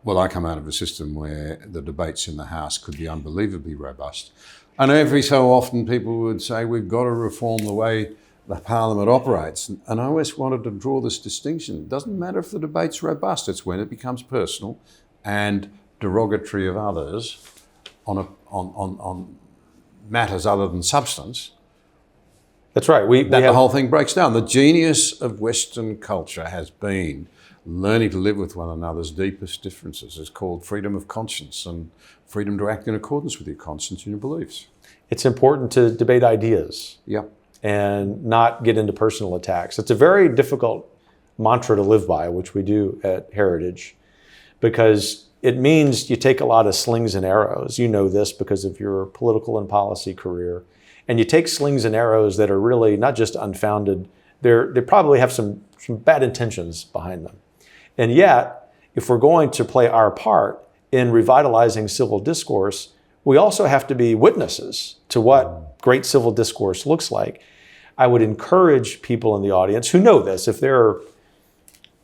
Well, I come out of a system where the debates in the House could be unbelievably robust. And every so often people would say, we've got to reform the way the Parliament operates. And I always wanted to draw this distinction. It doesn't matter if the debate's robust, it's when it becomes personal and derogatory of others on matters other than substance. That's right. The whole thing breaks down. The genius of Western culture has been learning to live with one another's deepest differences. It's called freedom of conscience and freedom to act in accordance with your conscience and your beliefs. It's important to debate ideas. Yep. And not get into personal attacks. It's a very difficult mantra to live by, which we do at Heritage, because it means you take a lot of slings and arrows. You know this because of your political and policy career. And you take slings and arrows that are really not just unfounded, they probably have some bad intentions behind them. And yet, if we're going to play our part in revitalizing civil discourse, we also have to be witnesses to what great civil discourse looks like. I would encourage people in the audience who know this, if they're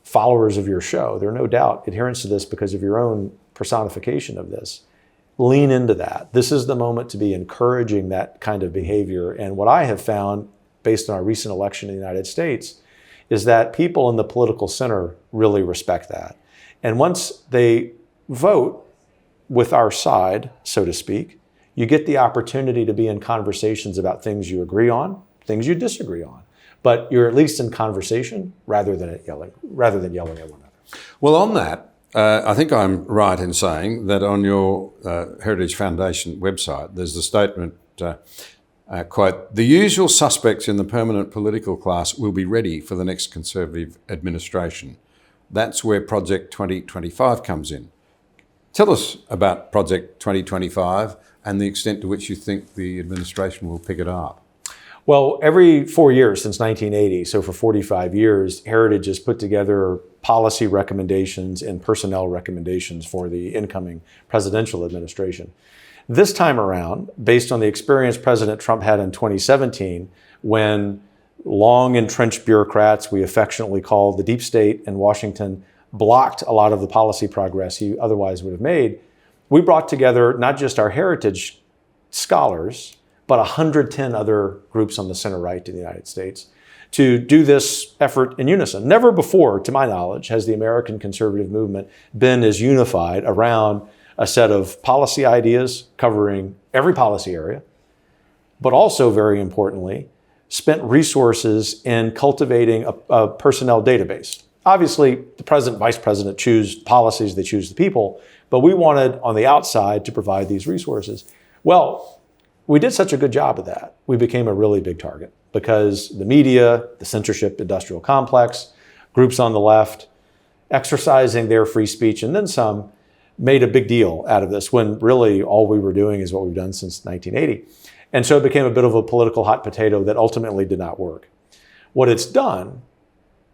followers of your show, there are no doubt adherents to this because of your own personification of this. lean into that. This is the moment to be encouraging that kind of behavior. And what I have found, based on our recent election in the United States, is that people in the political center really respect that. And once they vote with our side, so to speak, you get the opportunity to be in conversations about things you agree on, things you disagree on. But you're at least in conversation rather than yelling at one another. Well, on that, I think I'm right in saying that on your Heritage Foundation website, there's the statement, quote, "The usual suspects in the permanent political class will be ready for the next Conservative administration. That's where Project 2025 comes in." Tell us about Project 2025 and the extent to which you think the administration will pick it up. Well, every 4 years since 1980, so for 45 years, Heritage has put together policy recommendations and personnel recommendations for the incoming presidential administration. This time around, based on the experience President Trump had in 2017, when long entrenched bureaucrats, we affectionately call the deep state in Washington, blocked a lot of the policy progress he otherwise would have made, we brought together not just our heritage scholars, but 110 other groups on the center right in the United States to do this effort in unison. Never before, to my knowledge, has the American conservative movement been as unified around a set of policy ideas covering every policy area, but also, very importantly, spent resources in cultivating a personnel database. Obviously, the president, vice president choose policies, they choose the people, but we wanted on the outside to provide these resources. Well, we did such a good job of that. We became a really big target because the media, the censorship industrial complex, groups on the left, exercising their free speech and then some, made a big deal out of this when really all we were doing is what we've done since 1980. And so it became a bit of a political hot potato that ultimately did not work. What it's done,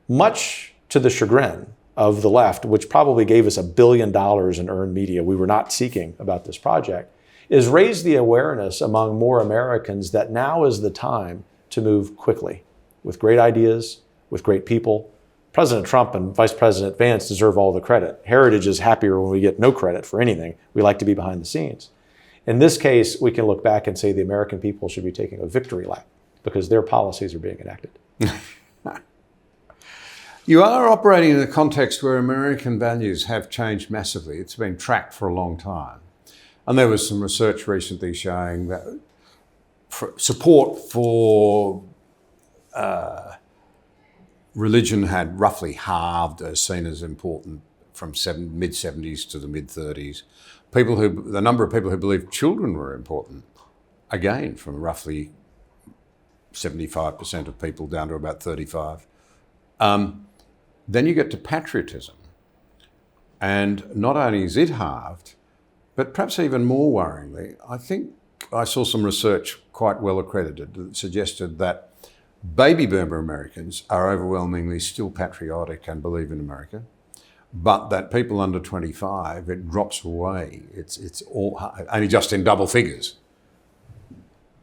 much to the chagrin of the left, which probably gave us $1 billion in earned media we were not seeking about this project, is raise the awareness among more Americans that now is the time to move quickly with great ideas, with great people. President Trump and Vice President Vance deserve all the credit. Heritage is happier when we get no credit for anything. We like to be behind the scenes. In this case, we can look back and say the American people should be taking a victory lap because their policies are being enacted. You are operating in a context where American values have changed massively. It's been tracked for a long time. And there was some research recently showing that support for religion had roughly halved as seen as important from mid-70s to the mid-30s. The number of people who believed children were important, again, from roughly 75% of people down to about 35. Then you get to patriotism. And not only is it halved, but perhaps even more worryingly, I think I saw some research quite well accredited that suggested that baby boomer Americans are overwhelmingly still patriotic and believe in America, but that people under 25, it drops away. It's all only just in double figures.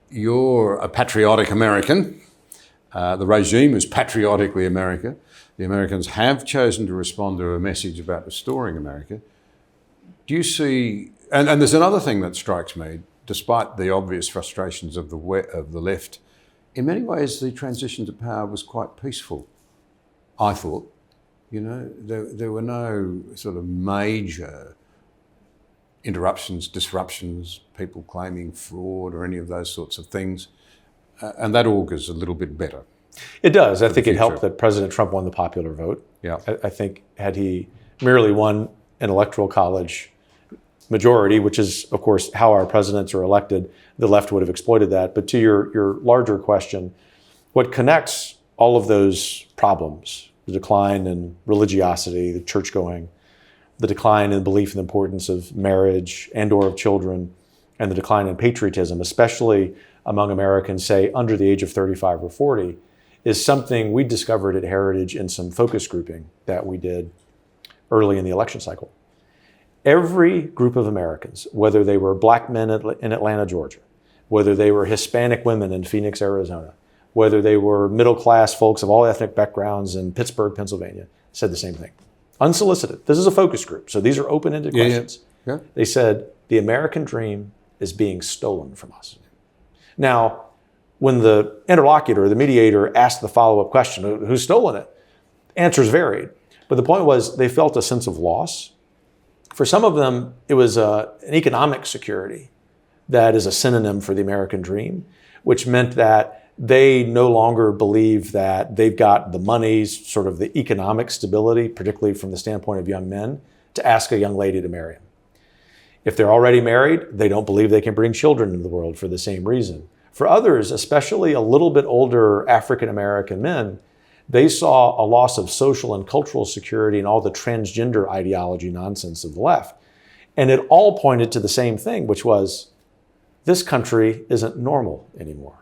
You're a patriotic American. The regime is patriotically America. The Americans have chosen to respond to a message about restoring America. Do you see, and there's another thing that strikes me, despite the obvious frustrations of the left, in many ways the transition to power was quite peaceful, I thought. You know, there were no sort of major interruptions, disruptions, people claiming fraud or any of those sorts of things. And that augurs a little bit better. It does. I think it helped that President Trump won the popular vote. Yeah. I think had he merely won an electoral college majority, which is, of course, how our presidents are elected, the left would have exploited that. But to your larger question, what connects all of those problems, the decline in religiosity, the church-going, the decline in belief in the importance of marriage and or of children, and the decline in patriotism, especially among Americans, say, under the age of 35 or 40, is something we discovered at Heritage in some focus grouping that we did early in the election cycle. Every group of Americans, whether they were black men in Atlanta, Georgia, whether they were Hispanic women in Phoenix, Arizona, whether they were middle-class folks of all ethnic backgrounds in Pittsburgh, Pennsylvania, said the same thing. Unsolicited. This is a focus group, so these are open-ended questions. Yeah. They said, the American dream is being stolen from us. Now, when the interlocutor, the mediator, asked the follow-up question, who's stolen it? Answers varied. But the point was they felt a sense of loss. For some of them, it was an economic security that is a synonym for the American dream, which meant that they no longer believe that they've got the monies, sort of the economic stability, particularly from the standpoint of young men, to ask a young lady to marry them. If they're already married, they don't believe they can bring children into the world for the same reason. For others, especially a little bit older African American men, they saw a loss of social and cultural security and all the transgender ideology nonsense of the left. And it all pointed to the same thing, which was, this country isn't normal anymore.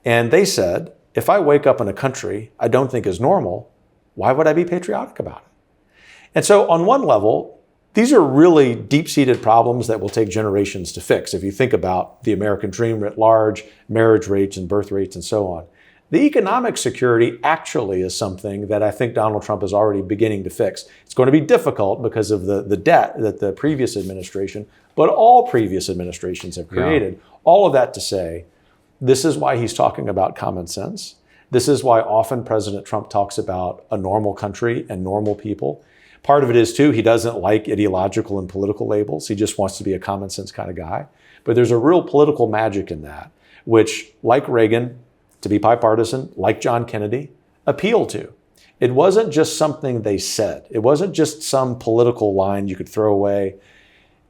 And they said, if I wake up in a country I don't think is normal, why would I be patriotic about it? And so on one level, these are really deep-seated problems that will take generations to fix. If you think about the American dream writ large, marriage rates and birth rates and so on. The economic security actually is something that I think Donald Trump is already beginning to fix. It's going to be difficult because of the debt that the previous administration, but all previous administrations have created. Yeah. All of that to say, this is why he's talking about common sense. This is why often President Trump talks about a normal country and normal people. Part of it is, too, he doesn't like ideological and political labels. He just wants to be a common sense kind of guy. But there's a real political magic in that, which, like Reagan, to be bipartisan, like John Kennedy, appeal to. It wasn't just something they said. It wasn't just some political line you could throw away.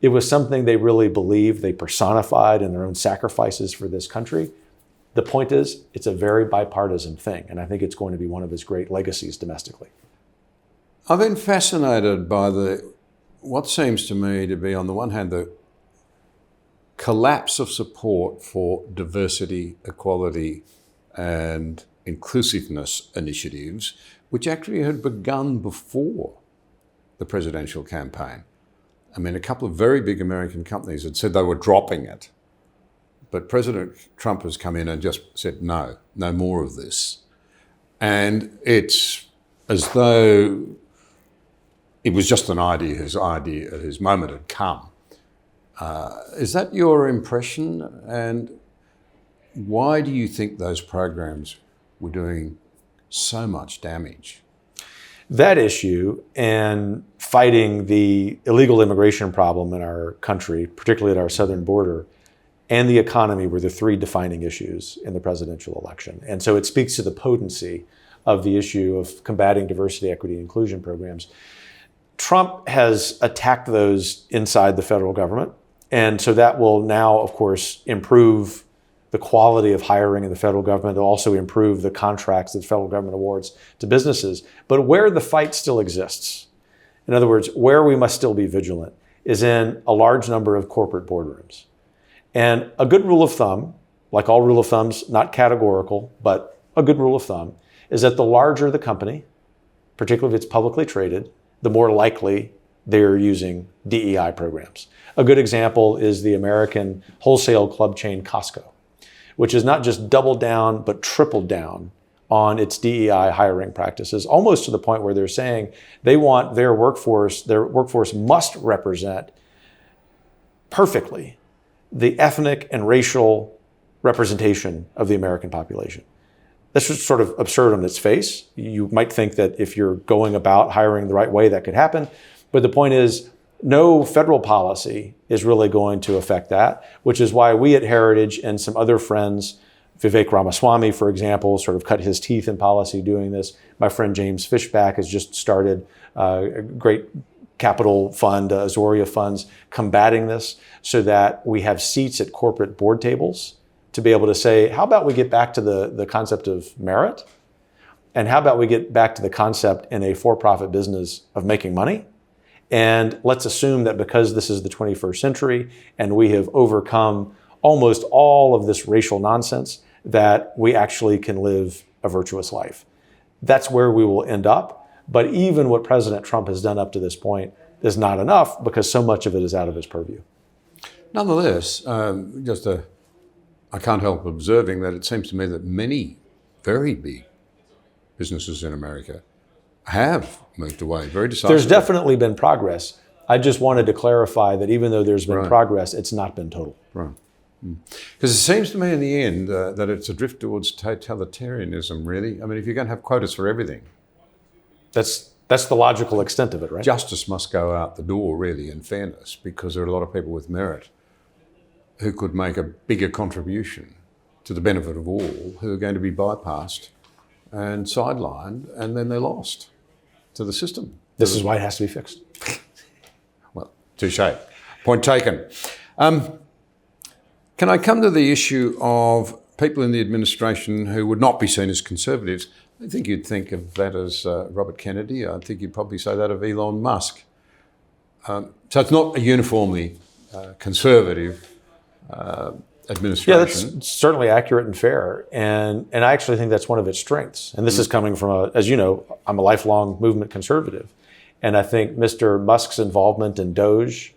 It was something they really believed, they personified in their own sacrifices for this country. The point is, it's a very bipartisan thing, and I think it's going to be one of his great legacies domestically. I've been fascinated by what seems to me to be, on the one hand, the collapse of support for diversity, equality, and inclusiveness initiatives, which actually had begun before the presidential campaign. I mean, a couple of very big American companies had said they were dropping it. But President Trump has come in and just said, no more of this. And it's as though it was just an idea, his moment had come. Is that your impression? And why do you think those programs were doing so much damage? That issue and fighting the illegal immigration problem in our country, particularly at our southern border, and the economy were the three defining issues in the presidential election. And so it speaks to the potency of the issue of combating diversity, equity, and inclusion programs. Trump has attacked those inside the federal government. And so that will now, of course, improve the quality of hiring in the federal government. It'll also improve the contracts that the federal government awards to businesses. But where the fight still exists, in other words, where we must still be vigilant, is in a large number of corporate boardrooms. And a good rule of thumb, like all rule of thumbs, not categorical, but a good rule of thumb, is that the larger the company, particularly if it's publicly traded, the more likely they're using DEI programs. A good example is the American wholesale club chain Costco, which has not just doubled down, but tripled down on its DEI hiring practices, almost to the point where they're saying they want their workforce must represent perfectly the ethnic and racial representation of the American population. That's just sort of absurd on its face. You might think that if you're going about hiring the right way, that could happen. But the point is, no federal policy is really going to affect that, which is why we at Heritage and some other friends, Vivek Ramaswamy, for example, sort of cut his teeth in policy doing this. My friend James Fishback has just started a great capital fund, Azoria funds, combating this so that we have seats at corporate board tables to be able to say, how about we get back to the concept of merit? And how about we get back to the concept in a for-profit business of making money? And let's assume that because this is the 21st century and we have overcome almost all of this racial nonsense, that we actually can live a virtuous life. That's where we will end up. But even what President Trump has done up to this point is not enough because so much of it is out of his purview. Nonetheless, I can't help observing that it seems to me that many very big businesses in America have moved away very decisively. There's definitely been progress. I just wanted to clarify that even though there's been Right. progress, it's not been total. Right. Because it seems to me in the end that it's a drift towards totalitarianism, really. I mean, if you're going to have quotas for everything, That's the logical extent of it, right? justice must go out the door, really, in fairness, because there are a lot of people with merit who could make a bigger contribution to the benefit of all, who are going to be bypassed and sidelined, and then they're lost to the system. This is why it has to be fixed. Well, touche. Point taken. Can I come to the issue of people in the administration who would not be seen as conservatives? I think you'd think of that as Robert Kennedy. I think you'd probably say that of Elon Musk. So it's not a uniformly conservative administration. Yeah, that's certainly accurate and fair. And I actually think that's one of its strengths. And this is coming from, as you know, I'm a lifelong movement conservative. And I think Mr. Musk's involvement in Doge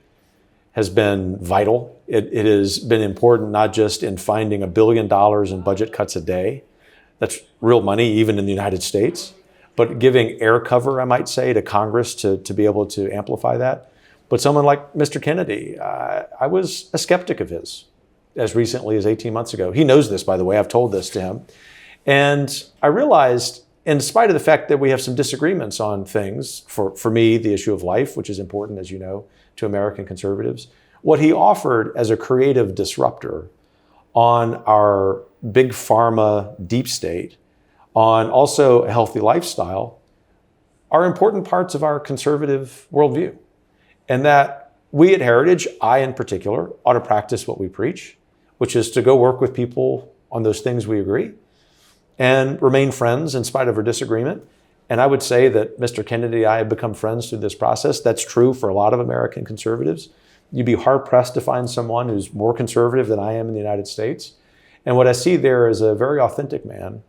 has been vital. It has been important not just in finding $1 billion in budget cuts a day. That's real money, even in the United States, but giving air cover, I might say, to Congress to be able to amplify that. But someone like Mr. Kennedy, I was a skeptic of his as recently as 18 months ago. He knows this, by the way. I've told this to him. And I realized, in spite of the fact that we have some disagreements on things, for me, the issue of life, which is important, as you know, to American conservatives, what he offered as a creative disruptor on our big pharma deep state, on also a healthy lifestyle, are important parts of our conservative worldview. And that we at Heritage, I in particular, ought to practice what we preach, which is to go work with people on those things we agree and remain friends in spite of our disagreement. And I would say that Mr. Kennedy and I have become friends through this process. That's true for a lot of American conservatives. You'd be hard-pressed to find someone who's more conservative than I am in the United States. And what I see there is a very authentic man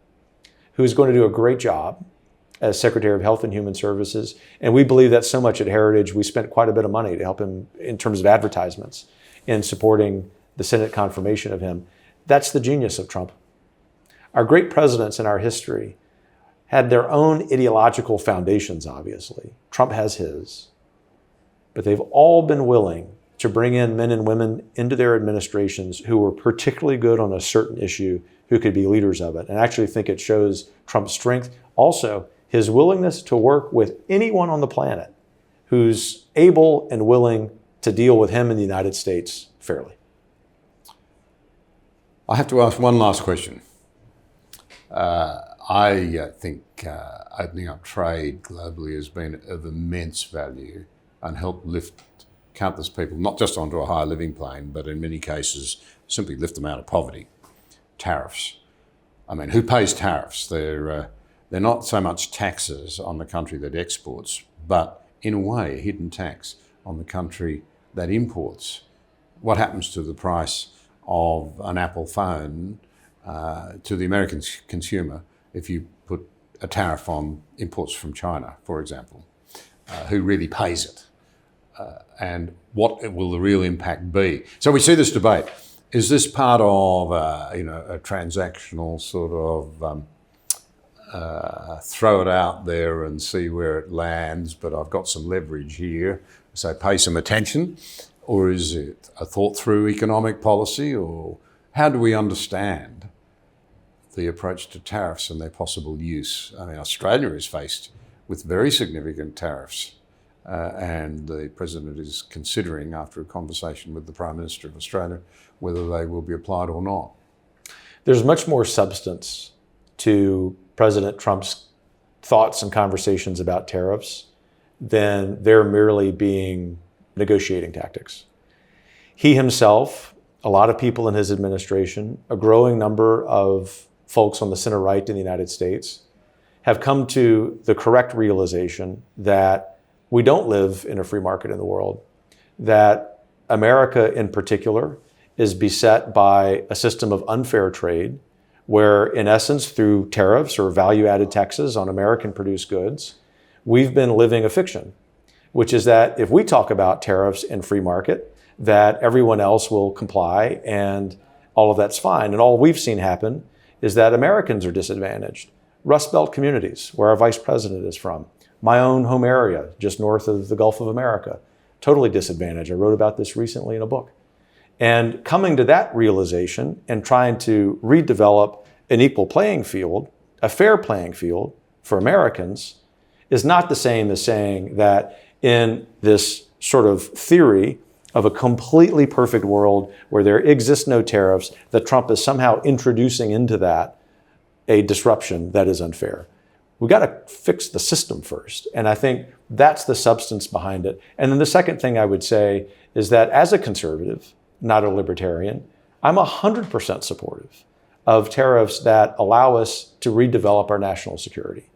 who's going to do a great job as Secretary of Health and Human Services. And we believe that so much at Heritage. We spent quite a bit of money to help him in terms of advertisements in supporting the Senate confirmation of him. That's the genius of Trump. Our great presidents in our history had their own ideological foundations, obviously. Trump has his. But they've all been willing to bring in men and women into their administrations who were particularly good on a certain issue, who could be leaders of it. And I actually think it shows Trump's strength. Also, his willingness to work with anyone on the planet who's able and willing to deal with him in the United States fairly. I have to ask one last question. I think opening up trade globally has been of immense value and helped lift countless people, not just onto a higher living plane, but in many cases simply lift them out of poverty. Tariffs. I mean, who pays tariffs? They're not so much taxes on the country that exports, but in a way, a hidden tax on the country that imports. What happens to the price of an Apple phone to the American consumer if you put a tariff on imports from China, for example? Who really pays it? And what will the real impact be? So we see this debate. Is this part of a transactional sort of throw it out there and see where it lands, but I've got some leverage here, so pay some attention? Or is it a thought-through economic policy? Or how do we understand the approach to tariffs and their possible use? I mean, Australia is faced with very significant tariffs. And the President is considering, after a conversation with the Prime Minister of Australia, whether they will be applied or not. There's much more substance to President Trump's thoughts and conversations about tariffs than there merely being negotiating tactics. He himself, a lot of people in his administration, a growing number of folks on the center right in the United States have come to the correct realization that we don't live in a free market in the world, that America in particular is beset by a system of unfair trade where, in essence, through tariffs or value-added taxes on American-produced goods, we've been living a fiction, which is that if we talk about tariffs and free market, that everyone else will comply and all of that's fine. And all we've seen happen is that Americans are disadvantaged. Rust Belt communities, where our vice president is from, my own home area, just north of the Gulf of America, totally disadvantaged. I wrote about this recently in a book. And coming to that realization and trying to redevelop an equal playing field, a fair playing field for Americans, is not the same as saying that in this sort of theory of a completely perfect world where there exists no tariffs, that Trump is somehow introducing into that a disruption that is unfair. We've got to fix the system first. And I think that's the substance behind it. And then the second thing I would say is that as a conservative, not a libertarian, I'm 100% supportive of tariffs that allow us to redevelop our national security.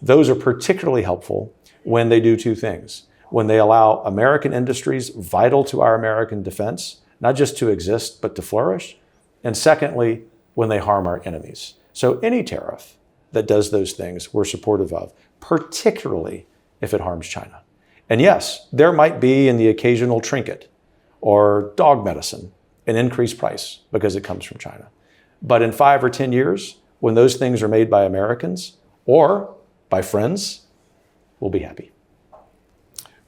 Those are particularly helpful when they do two things. When they allow American industries vital to our American defense, not just to exist, but to flourish. And secondly, when they harm our enemies. So any tariff that does those things, we're supportive of, particularly if it harms China. And yes, there might be in the occasional trinket or dog medicine an increased price because it comes from China. But in 5 or 10 years, when those things are made by Americans or by friends, we'll be happy.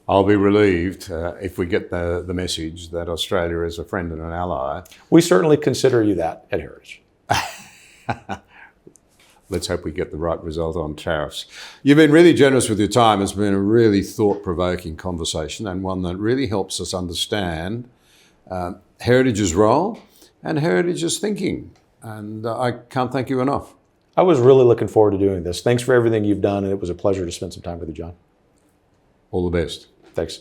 I'll be relieved if we get the message that Australia is a friend and an ally. We certainly consider you that at Heritage. Let's hope we get the right result on tariffs. You've been really generous with your time. It's been a really thought-provoking conversation and one that really helps us understand Heritage's role and Heritage's thinking. And I can't thank you enough. I was really looking forward to doing this. Thanks for everything you've done, and it was a pleasure to spend some time with you, John. All the best. Thanks.